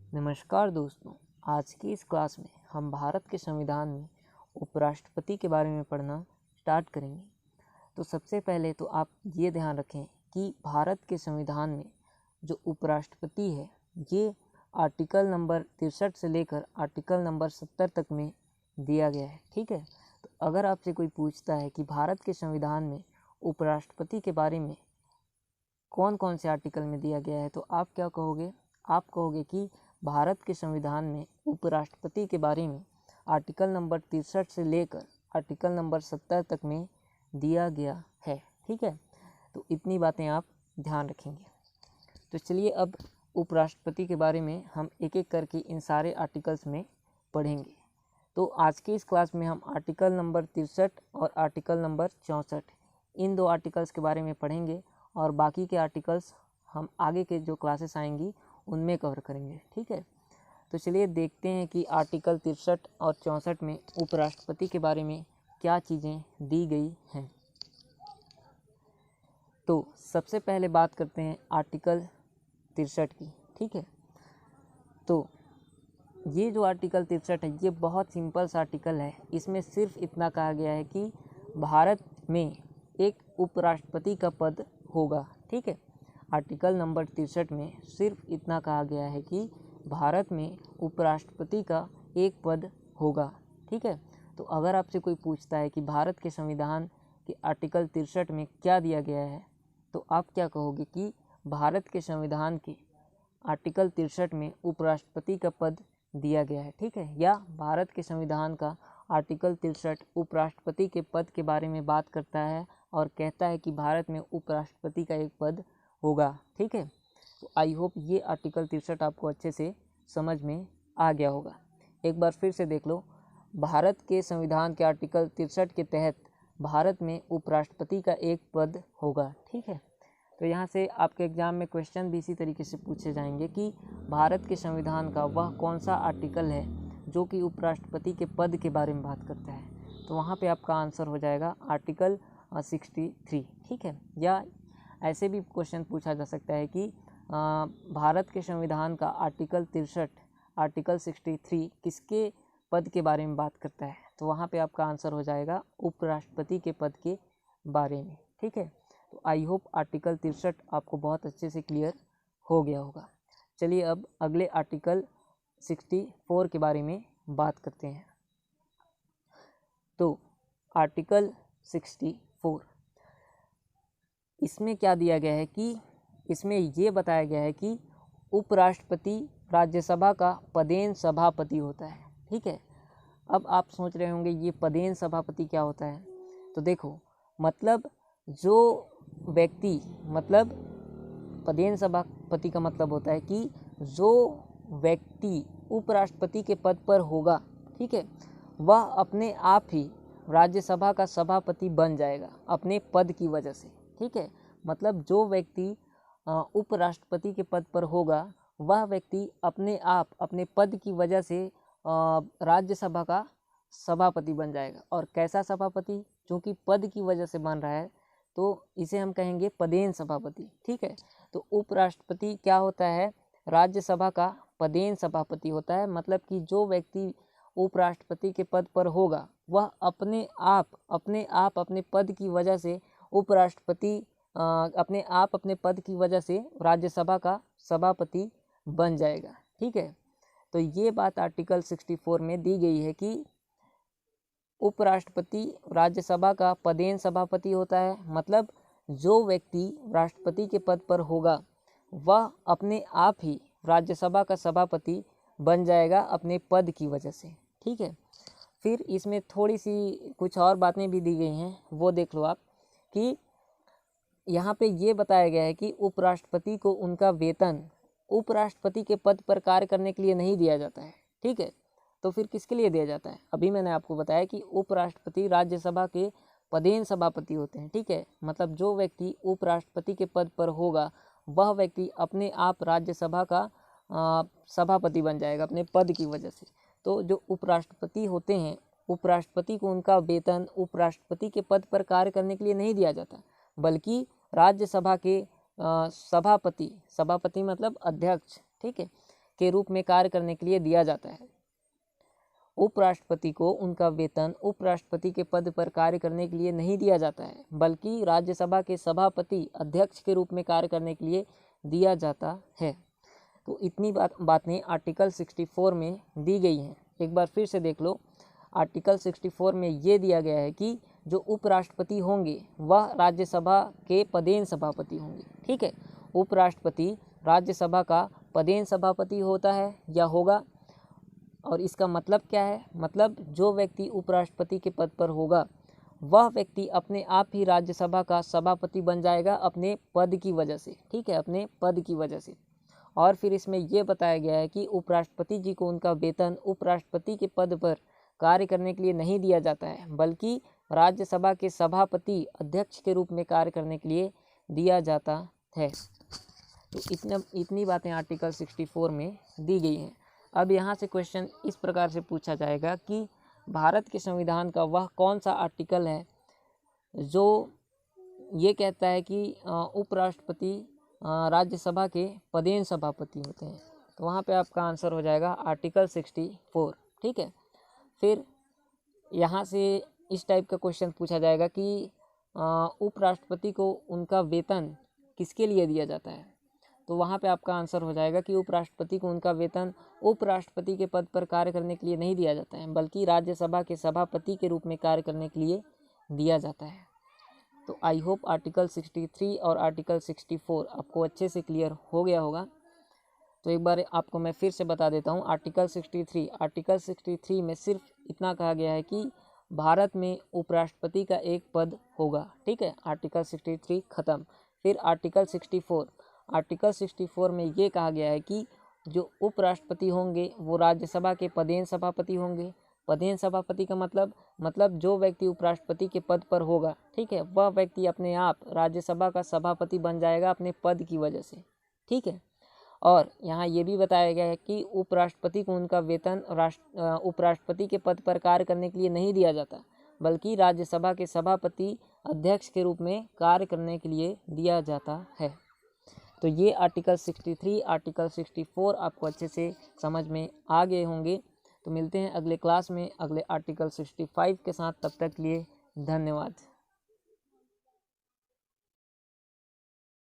नमस्कार दोस्तों, आज की इस क्लास में हम भारत के संविधान में उपराष्ट्रपति के बारे में पढ़ना स्टार्ट करेंगे। तो सबसे पहले तो आप ये ध्यान रखें कि भारत के संविधान में जो उपराष्ट्रपति है ये आर्टिकल नंबर 63 से लेकर आर्टिकल नंबर 70 तक में दिया गया है। ठीक है, तो अगर आपसे कोई पूछता है कि भारत के संविधान में उपराष्ट्रपति के बारे में कौन कौन से आर्टिकल में दिया गया है, तो आप क्या कहोगे? आप कहोगे कि भारत के संविधान में उपराष्ट्रपति के बारे में आर्टिकल नंबर 63 से लेकर आर्टिकल नंबर 70 तक में दिया गया है। ठीक है, तो इतनी बातें आप ध्यान रखेंगे। तो चलिए अब उपराष्ट्रपति के बारे में हम एक एक करके इन सारे आर्टिकल्स में पढ़ेंगे। तो आज के इस क्लास में हम आर्टिकल नंबर 63 और आर्टिकल नंबर 64 इन दो आर्टिकल्स के बारे में पढ़ेंगे और बाकी के आर्टिकल्स हम आगे के जो क्लासेस आएंगी उनमें कवर करेंगे। ठीक है, तो चलिए देखते हैं कि आर्टिकल 63 और 64 में उपराष्ट्रपति के बारे में क्या चीज़ें दी गई हैं। तो सबसे पहले बात करते हैं आर्टिकल 63 की। ठीक है, तो ये जो आर्टिकल 63 है ये बहुत सिंपल सा आर्टिकल है। इसमें सिर्फ इतना कहा गया है कि भारत में एक उपराष्ट्रपति का पद होगा। ठीक है, आर्टिकल नंबर 63 में सिर्फ इतना कहा गया है कि भारत में उपराष्ट्रपति का एक पद होगा। ठीक है, तो अगर आपसे कोई पूछता है कि भारत के संविधान के आर्टिकल 63 में क्या दिया गया है, तो आप क्या कहोगे कि भारत के संविधान के आर्टिकल 63 में उपराष्ट्रपति का पद दिया गया है। ठीक है, या भारत के संविधान का आर्टिकल 63 उपराष्ट्रपति के पद के बारे में बात करता है और कहता है कि भारत में उपराष्ट्रपति का एक पद होगा। ठीक है, तो आई होप ये आर्टिकल 63 आपको अच्छे से समझ में आ गया होगा। एक बार फिर से देख लो, भारत के संविधान के आर्टिकल 63 के तहत भारत में उपराष्ट्रपति का एक पद होगा। ठीक है, तो यहाँ से आपके एग्जाम में क्वेश्चन भी इसी तरीके से पूछे जाएंगे कि भारत के संविधान का वह कौन सा आर्टिकल है जो कि उपराष्ट्रपति के पद के बारे में बात करता है। तो वहाँ पे आपका आंसर हो जाएगा आर्टिकल 63। ठीक है, या ऐसे भी क्वेश्चन पूछा जा सकता है कि भारत के संविधान का आर्टिकल 63 आर्टिकल 63 किसके पद के बारे में बात करता है, तो वहाँ पे आपका आंसर हो जाएगा उपराष्ट्रपति के पद के बारे में। ठीक है, तो आई होप आर्टिकल 63 आपको बहुत अच्छे से क्लियर हो गया होगा। चलिए अब अगले आर्टिकल 64 के बारे में बात करते हैं। तो आर्टिकल 64 इसमें क्या दिया गया है कि इसमें ये बताया गया है कि उपराष्ट्रपति राज्यसभा का पदेन सभापति होता है। ठीक है, अब आप सोच रहे होंगे ये पदेन सभापति क्या होता है। तो देखो, मतलब जो व्यक्ति, मतलब पदेन सभापति का मतलब होता है कि जो व्यक्ति उपराष्ट्रपति के पद पर होगा, ठीक है, वह अपने आप ही राज्यसभा का सभापति बन जाएगा अपने पद की वजह से। ठीक है, मतलब जो व्यक्ति उपराष्ट्रपति के पद पर होगा वह व्यक्ति अपने आप अपने पद की वजह से राज्यसभा का सभापति बन जाएगा। और कैसा सभापति? क्योंकि पद की वजह से बन रहा है तो इसे हम कहेंगे पदेन सभापति। ठीक है, तो उपराष्ट्रपति क्या होता है? राज्यसभा का पदेन सभापति होता है। मतलब कि जो व्यक्ति उपराष्ट्रपति के पद पर होगा वह अपने आप अपने पद की वजह से उपराष्ट्रपति अपने आप अपने पद की वजह से राज्यसभा का सभापति बन जाएगा। ठीक है, तो ये बात आर्टिकल 64 में दी गई है कि उपराष्ट्रपति राज्यसभा का पदेन सभापति होता है। मतलब जो व्यक्ति राष्ट्रपति के पद पर होगा वह अपने आप ही राज्यसभा का सभापति बन जाएगा अपने पद की वजह से। ठीक है, फिर इसमें थोड़ी सी कुछ और बातें भी दी गई हैं, वो देख लो आप कि यहाँ पे ये बताया गया है कि उपराष्ट्रपति को उनका वेतन उपराष्ट्रपति के पद पर कार्य करने के लिए नहीं दिया जाता है। ठीक है, तो फिर किसके लिए दिया जाता है? अभी मैंने आपको बताया कि उपराष्ट्रपति राज्यसभा के पदेन सभापति होते हैं। ठीक है, मतलब जो व्यक्ति उपराष्ट्रपति के पद पर होगा वह व्यक्ति अपने आप राज्यसभा का सभापति बन जाएगा अपने पद की वजह से। तो जो उपराष्ट्रपति होते हैं, उपराष्ट्रपति को उनका वेतन उपराष्ट्रपति के पद पर कार्य करने के लिए नहीं दिया जाता, बल्कि राज्यसभा के सभापति मतलब अध्यक्ष, ठीक है, के रूप में कार्य करने के लिए दिया जाता है। उपराष्ट्रपति को उनका वेतन उपराष्ट्रपति के पद पर कार्य करने के लिए नहीं दिया जाता है, बल्कि राज्यसभा के सभापति अध्यक्ष के रूप में कार्य करने के लिए दिया जाता है। तो इतनी बातें आर्टिकल 64 में दी गई हैं। एक बार फिर से देख लो, आर्टिकल 64 में ये दिया गया है कि जो उपराष्ट्रपति होंगे वह राज्यसभा के पदेन सभापति होंगे। ठीक है, उपराष्ट्रपति राज्यसभा का पदेन सभापति होता है या होगा। और इसका मतलब क्या है? मतलब जो व्यक्ति उपराष्ट्रपति के पद पर होगा वह व्यक्ति अपने आप ही राज्यसभा का सभापति बन जाएगा अपने पद की वजह से। ठीक है, अपने पद की वजह से। और फिर इसमें यह बताया गया है कि उपराष्ट्रपति जी को उनका वेतन उपराष्ट्रपति के पद पर कार्य करने के लिए नहीं दिया जाता है, बल्कि राज्यसभा के सभापति अध्यक्ष के रूप में कार्य करने के लिए दिया जाता है। तो इतनी बातें आर्टिकल 64 में दी गई हैं। अब यहाँ से क्वेश्चन इस प्रकार से पूछा जाएगा कि भारत के संविधान का वह कौन सा आर्टिकल है जो ये कहता है कि उपराष्ट्रपति राज्यसभा के पदेन सभापति होते हैं। तो वहाँ पे आपका आंसर हो जाएगा आर्टिकल 64। ठीक है, फिर यहाँ से इस टाइप का क्वेश्चन पूछा जाएगा कि उपराष्ट्रपति को उनका वेतन किसके लिए दिया जाता है। तो वहाँ पे आपका आंसर हो जाएगा कि उपराष्ट्रपति को उनका वेतन उपराष्ट्रपति के पद पर कार्य करने के लिए नहीं दिया जाता है, बल्कि राज्यसभा के सभापति के रूप में कार्य करने के लिए दिया जाता है। तो आई होप आर्टिकल 63 और आर्टिकल 64 आपको अच्छे से क्लियर हो गया होगा। तो एक बार आपको मैं फिर से बता देता हूँ। आर्टिकल 63 में सिर्फ इतना कहा गया है कि भारत में उपराष्ट्रपति का एक पद होगा। ठीक है, आर्टिकल 63 खत्म। फिर आर्टिकल 64 में ये कहा गया है कि जो उपराष्ट्रपति होंगे वो राज्यसभा के पदेन सभापति होंगे। पदेन सभापति का मतलब जो व्यक्ति उपराष्ट्रपति के पद पर होगा, ठीक है, वह व्यक्ति अपने आप राज्यसभा का सभापति बन जाएगा अपने पद की वजह से। ठीक है, और यहाँ ये भी बताया गया है कि उपराष्ट्रपति को उनका वेतन उपराष्ट्रपति के पद पर कार्य करने के लिए नहीं दिया जाता, बल्कि राज्यसभा के सभापति अध्यक्ष के रूप में कार्य करने के लिए दिया जाता है। तो ये आर्टिकल 63, आर्टिकल 64 आपको अच्छे से समझ में आ गए होंगे। तो मिलते हैं अगले क्लास में अगले आर्टिकल 65 के साथ। तब तक के लिए धन्यवाद।